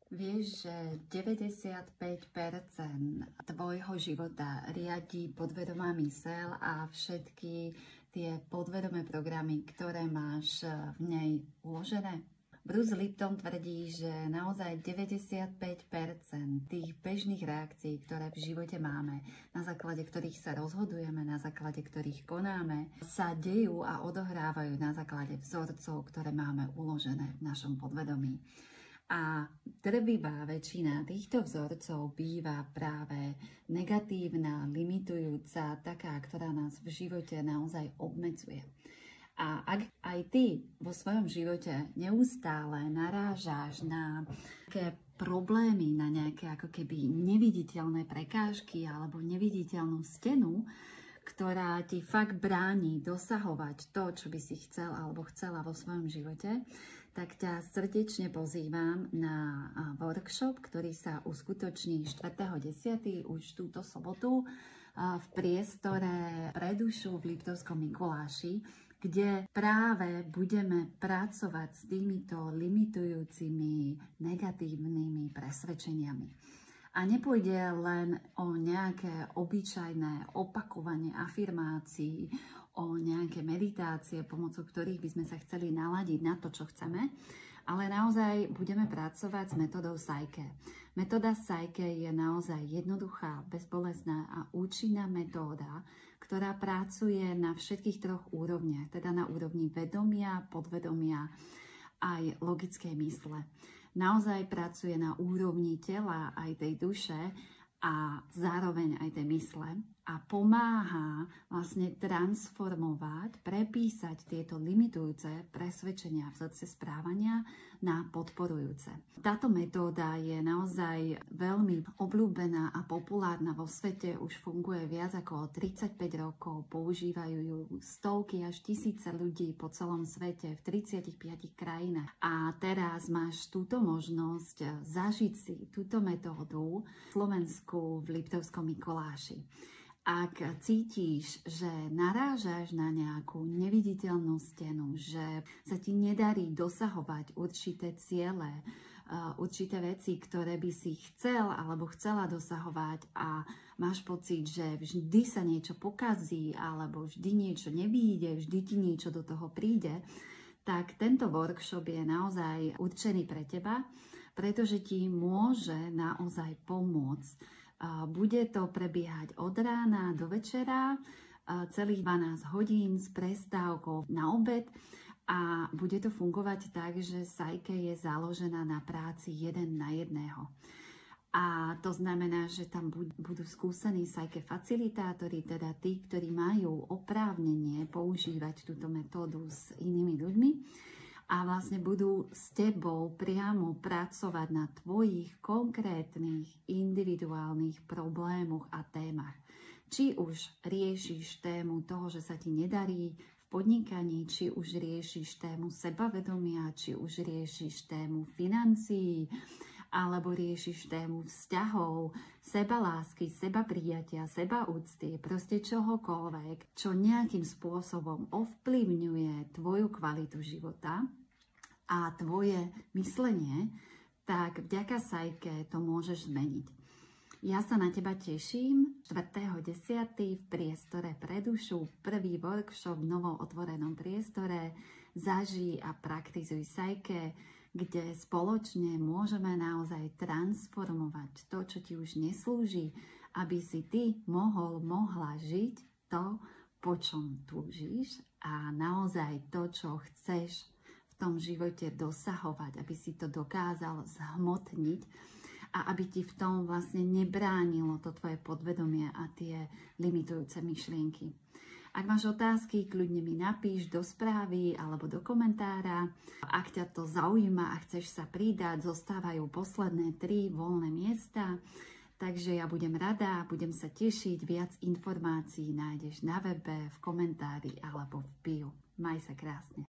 Vieš, že 95% tvojho života riadi podvedomá myseľ a všetky tie podvedomé programy, ktoré máš v nej uložené? Bruce Lipton tvrdí, že naozaj 95% tých bežných reakcií, ktoré v živote máme, na základe ktorých sa rozhodujeme, na základe ktorých konáme, sa dejú a odohrávajú na základe vzorcov, ktoré máme uložené v našom podvedomí. A drvivá väčšina týchto vzorcov býva práve negatívna, limitujúca, taká, ktorá nás v živote naozaj obmedzuje. A ak aj ty vo svojom živote neustále narážaš na také problémy, na nejaké ako keby neviditeľné prekážky alebo neviditeľnú stenu, ktorá ti fakt bráni dosahovať to, čo by si chcel alebo chcela vo svojom živote, tak ťa srdečne pozývam na workshop, ktorý sa uskutoční 4.10. už túto sobotu v priestore Pre dušu v Liptovskom Mikuláši, kde práve budeme pracovať s týmito limitujúcimi negatívnymi presvedčeniami. A nepôjde len o nejaké obyčajné opakovanie afirmácií, o nejaké meditácie, pomocou ktorých by sme sa chceli naladiť na to, čo chceme, ale naozaj budeme pracovať s metodou Psyche. Metóda Psyche je naozaj jednoduchá, bezbolestná a účinná metóda, ktorá pracuje na všetkých troch úrovniach, teda na úrovni vedomia, podvedomia aj logickej mysle. Naozaj pracuje na úrovni tela aj tej duše a zároveň aj tej mysle a pomáha vlastne transformovať, prepísať tieto limitujúce presvedčenia vzorce správania na podporujúce. Táto metóda je naozaj veľmi obľúbená a populárna vo svete, už funguje viac ako 35 rokov, používajú ju stovky až tisíce ľudí po celom svete v 35 krajinách. A teraz máš túto možnosť zažiť si túto metódu v Slovensku v Liptovskom Mikuláši. Ak cítiš, že narážaš na nejakú neviditeľnú stenu, že sa ti nedarí dosahovať určité ciele, určité veci, ktoré by si chcel alebo chcela dosahovať a máš pocit, že vždy sa niečo pokazí alebo vždy niečo nevyjde, vždy ti niečo do toho príde, tak tento workshop je naozaj určený pre teba, pretože ti môže naozaj pomôcť. Bude to prebiehať od rána do večera, celých 12 hodín s prestávkou na obed a bude to fungovať tak, že Psyche je založená na práci 1 na 1. A to znamená, že tam budú skúsení Psyche facilitátori, teda tí, ktorí majú oprávnenie používať túto metódu s inými ľuďmi, a vlastne budú s tebou priamo pracovať na tvojich konkrétnych individuálnych problémoch a témach. Či už riešiš tému toho, že sa ti nedarí v podnikaní, či už riešiš tému sebavedomia, či už riešiš tému financií, alebo riešiš tému vzťahov, sebalásky, sebaprijatia, sebaúcty, proste čohokoľvek, čo nejakým spôsobom ovplyvňuje tvoju kvalitu života a tvoje myslenie, tak vďaka Psyche to môžeš zmeniť. Ja sa na teba teším 4.10. v priestore Pre dušu, prvý workshop v novom otvorenom priestore Zažij a praktizuj Psyche, kde spoločne môžeme naozaj transformovať to, čo ti už neslúži, aby si ty mohla žiť to, po čom túžiš a naozaj to, čo chceš v tom živote dosahovať, aby si to dokázal zhmotniť a aby ti v tom vlastne nebránilo to tvoje podvedomie a tie limitujúce myšlienky. Ak máš otázky, kľudne mi napíš do správy alebo do komentára. Ak ťa to zaujíma a chceš sa pridať, zostávajú posledné 3 voľné miesta. Takže ja budem rada, budem sa tešiť. Viac informácií nájdeš na webe, v komentári alebo v bio. Maj sa krásne.